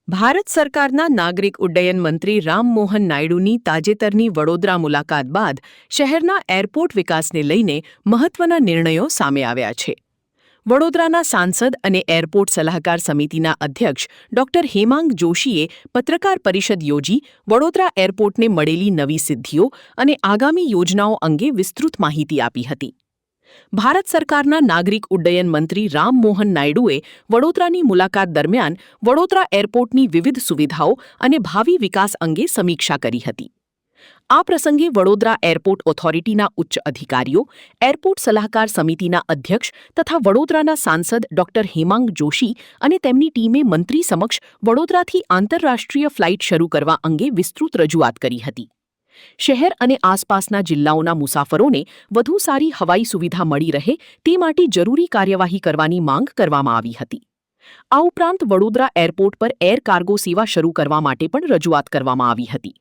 ભારત સરકારના નાગરિક ઉડ્ડયન મંત્રી રામ મોહન નાયડુની તાજેતરની વડોદરા મુલાકાત બાદ શહેરના એરપોર્ટ વિકાસને લઈને મહત્વના નિર્ણયો સામે આવ્યા છે. વડોદરાના સાંસદ અને એરપોર્ટ સલાહકાર સમિતિના અધ્યક્ષ ડોક્ટર હેમાંગ જોશીએ પત્રકાર પરિષદ યોજી વડોદરા એરપોર્ટને મળેલી નવી સિદ્ધિઓ અને આગામી યોજનાઓ અંગે વિસ્તૃત માહિતી આપી હતી. ભારત સરકારના નાગરિક ઉડ્ડયન મંત્રી રામ મોહન નાયડુએ વડોદરાની મુલાકાત દરમિયાન વડોદરા એરપોર્ટની વિવિધ સુવિધાઓ અને ભાવિ વિકાસ અંગે સમીક્ષા કરી હતી. આ પ્રસંગે વડોદરા એરપોર્ટ ઓથોરિટીના ઉચ્ચ અધિકારીઓ, એરપોર્ટ સલાહકાર સમિતિના અધ્યક્ષ તથા વડોદરાના સાંસદ ડોક્ટર હેમાંગ જોશી અને તેમની ટીમે મંત્રી સમક્ષ વડોદરાથી આંતરરાષ્ટ્રીય ફ્લાઇટ શરૂ કરવા અંગે વિસ્તૃત રજૂઆત કરી હતી. શહેર અને આસપાસના જિલ્લાઓના મુસાફરોને વધુ સારી હવાઈ સુવિધા મળી રહે તે માટે જરૂરી કાર્યવાહી કરવાની માંગ કરવામાં આવી હતી. આ ઉપરાંત વડોદરા એરપોર્ટ પર એર કાર્ગો સેવા શરૂ કરવા માટે પણ રજૂઆત કરવામાં આવી હતી.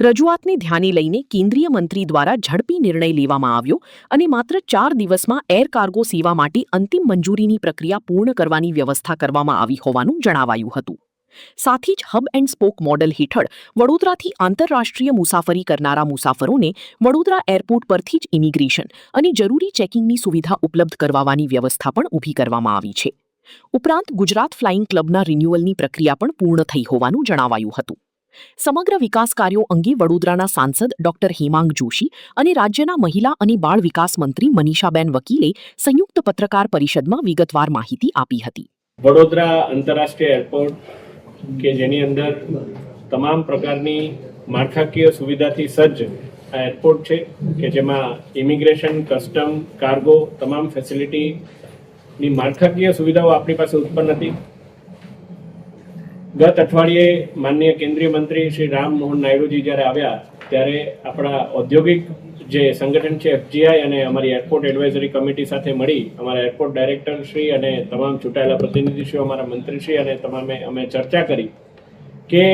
રજૂઆતને ધ્યાને લઈને કેન્દ્રીય મંત્રી દ્વારા ઝડપી નિર્ણય લેવામાં આવ્યો અને માત્ર 4 દિવસમાં એર કાર્ગો સેવા માટે અંતિમ મંજૂરીની પ્રક્રિયા પૂર્ણ કરવાની વ્યવસ્થા કરવામાં આવી હોવાનું જણાવાયું હતું. સાથે જ હબ એન્ડ સ્પોક મોડલ હેઠળ વડોદરાથી આંતરરાષ્ટ્રીય મુસાફરી કરનારા મુસાફરોને વડોદરા એરપોર્ટ પરથી જ ઇમિગ્રેશન અને જરૂરી ચેકિંગની સુવિધા ઉપલબ્ધ કરવાની વ્યવસ્થા પણ ઊભી કરવામાં આવી છે. ઉપરાંત ગુજરાત ફ્લાઇંગ ક્લબના રિન્યુઅલની પ્રક્રિયા પણ પૂર્ણ થઈ હોવાનું જણાવાયું હતું. સમગ્ર વિકાસ કાર્યો અંગે વડોદરાના સાંસદ ડોક્ટર હેમાંગ જોશી અને રાજ્યના મહિલા અને બાળ વિકાસ મંત્રી મનીષાબેન વકીલે સંયુક્ત પત્રકાર પરિષદમાં વિગતવાર માહિતી આપી હતી. વડોદરા આંતરરાષ્ટ્રીય એરપોર્ટ કે જેની અંદર તમામ પ્રકારની માળખાકીય સુવિધાથી સજ્જ આ એરપોર્ટ છે કે જેમાં ઇમિગ્રેશન, કસ્ટમ, કાર્ગો તમામ ફેસિલિટીની માળખાકીય સુવિધાઓ આપણી પાસે ઉત્પન્ન હતી. ગત અઠવાડિયે માનનીય કેન્દ્રીય મંત્રી શ્રી રામ મોહન નાયડુજી જ્યારે આવ્યા ત્યારે આપણા ઔદ્યોગિક જે સંગઠન છે FGI અને અમારી એરપોર્ટ એડવાઇઝરી કમિટી સાથે મળી અમારા એરપોર્ટ ડાયરેક્ટર શ્રી અને તમામ ચૂંટાયેલા પ્રતિનિધિશ્રીઓ, અમારા મંત્રીશ્રી અને તમામે અમે ચર્ચા કરી કે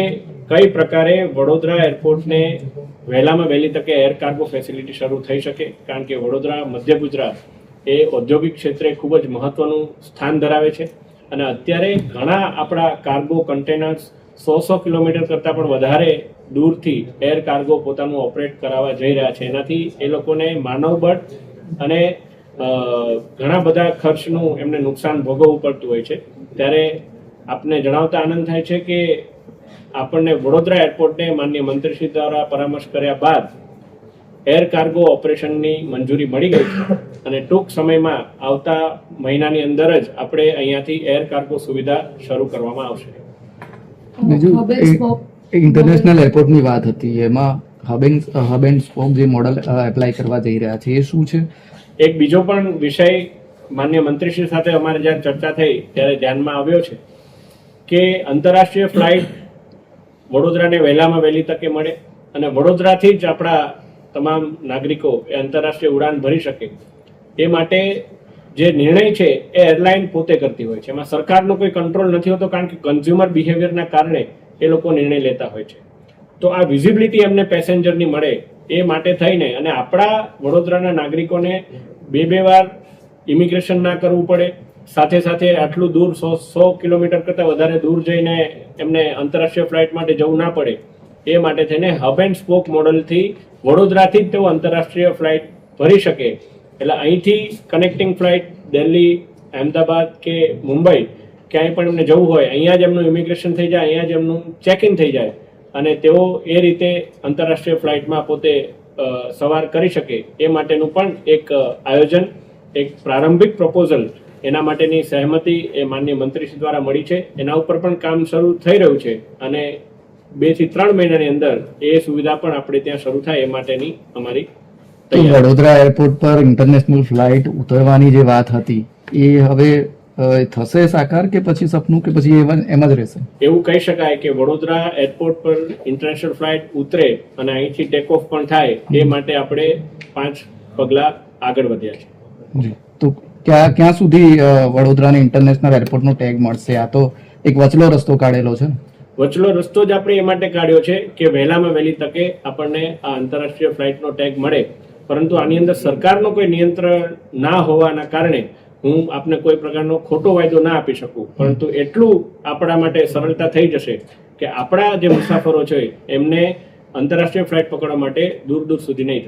કઈ પ્રકારે વડોદરા એરપોર્ટને વહેલામાં વહેલી તકે એર કાર્ગો ફેસિલિટી શરૂ થઈ શકે. કારણ કે વડોદરા મધ્ય ગુજરાત એ ઔદ્યોગિક ક્ષેત્રે ખૂબ જ મહત્વનું સ્થાન ધરાવે છે અને અત્યારે ઘણા આપણા કાર્ગો કન્ટેનર્સ 100 કિલોમીટર કરતાં પણ વધારે દૂરથી એર કાર્ગો પોતાનું ઓપરેટ કરાવવા જઈ રહ્યા છે. એનાથી એ લોકોને માનવબળ અને ઘણા બધા ખર્ચનું એમને નુકસાન ભોગવવું પડતું હોય છે. ત્યારે આપને જણાવતા આનંદ થાય છે કે આપણને વડોદરા એરપોર્ટને માનનીય મંત્રીશ્રી દ્વારા પરામર્શ કર્યા બાદ એર કાર્ગો ઓપરેશનની મંજૂરી મળી ગઈ છે અને ટૂંક સમયમાં આવતા મહિનાની અંદર જ આપણે અહીંયાથી એર કાર્ગો સુવિધા શરૂ કરવામાં આવશે. ઇન્ટરનેશનલ એરપોર્ટની વાત હતી, એમાં હબ એન્ડ સ્પોક જે મોડલ એપ્લાય કરવા જઈ રહ્યા છે એ શું છે? એક બીજો પણ વિષય માન્ય મંત્રીશ્રી સાથે અમારે જ્યારે ચર્ચા થઈ ત્યારે ધ્યાનમાં આવ્યો છે કે આંતરરાષ્ટ્રીય ફ્લાઇટ વડોદરાને વહેલામાં વહેલી તકે મળે અને વડોદરાથી જ આપણા તમામ નાગરિકો એ આંતરરાષ્ટ્રીય ઉડાન ભરી શકે એ માટે જે નિર્ણય છે એ એરલાઇન પોતે કરતી હોય છે. એમાં સરકારનો કોઈ કંટ્રોલ નથી હોતો કારણ કે કન્ઝ્યુમર બિહેવિયરના કારણે એ લોકો નિર્ણય લેતા હોય છે. તો આ વિઝિબિલિટી એમને પેસેન્જરની મળે એ માટે થઈને અને આપણા વડોદરાના નાગરિકોને બે વાર ઇમિગ્રેશન ના કરવું પડે, સાથે સાથે આટલું દૂર 100 કિલોમીટર કરતાં વધારે દૂર જઈને એમને આંતરરાષ્ટ્રીય ફ્લાઇટ માટે જવું ના પડે એ માટે થઈને હબ એન્ડ સ્પોક મોડલથી વડોદરાથી જ તેઓ આંતરરાષ્ટ્રીય ફ્લાઇટ ભરી શકે. એટલે અહીંથી કનેક્ટિંગ ફ્લાઇટ દિલ્હી, અહેમદાબાદ કે મુંબઈ ક્યાંય પણ એમને જવું હોય અહીંયા જ એમનું ઇમિગ્રેશન થઈ જાય, અહીંયા જ એમનું ચેક ઇન થઈ જાય અને તેઓ એ રીતે આંતરરાષ્ટ્રીય ફ્લાઇટમાં પોતે સવાર કરી શકે એ માટેનું પણ એક આયોજન, એક પ્રારંભિક પ્રપોઝલ એના માટેની સહેમતિ એ માનનીય મંત્રીશ્રી દ્વારા મળી છે. એના ઉપર પણ કામ શરૂ થઈ રહ્યું છે અને 2 થી 3 મહિનાની અંદર એ સુવિધા પણ આપણે ત્યાં શરૂ થાય એ માટેની અમારી વડોદરા એરપોર્ટ પર ઇન્ટરનેશનલ ફ્લાઇટ ઉતરવાની જે વાત હતી એ હવે થશે સાકાર કે પછી સપનું કે પછી એમ જ રહેશે? એવું કહી શકાય કે વડોદરા એરપોર્ટ પર ઇન્ટરનેશનલ ફ્લાઇટ ઉતરે અને અહીંથી ટેક ઓફ પણ થાય એ માટે આપણે 5 પગલાં આગળ વધ્યા છે. તો ક્યાં સુધી વડોદરાને ઇન્ટરનેશનલ એરપોર્ટનો ટેગ મળશે? આ તો એક વચલો રસ્તો કાઢેલો છે. વચલો રસ્તો જ આપણે એ માટે કાઢ્યો છે કે વહેલામાં વહેલી તકે આપણને આ આંતરરાષ્ટ્રીય ફ્લાઇટનો ટેગ મળે. પરંતુ આની અંદર સરકારનો કોઈ નિયંત્રણ ના હોવાના કારણે હું આપને કોઈ પ્રકારનો ખોટો વાયદો ના આપી શકું, પરંતુ એટલું આપણા માટે સરળતા થઈ જશે કે આપણા જે મુસાફરો છે એમને આંતરરાષ્ટ્રીય ફ્લાઇટ પકડવા માટે દૂર દૂર સુધી નહીં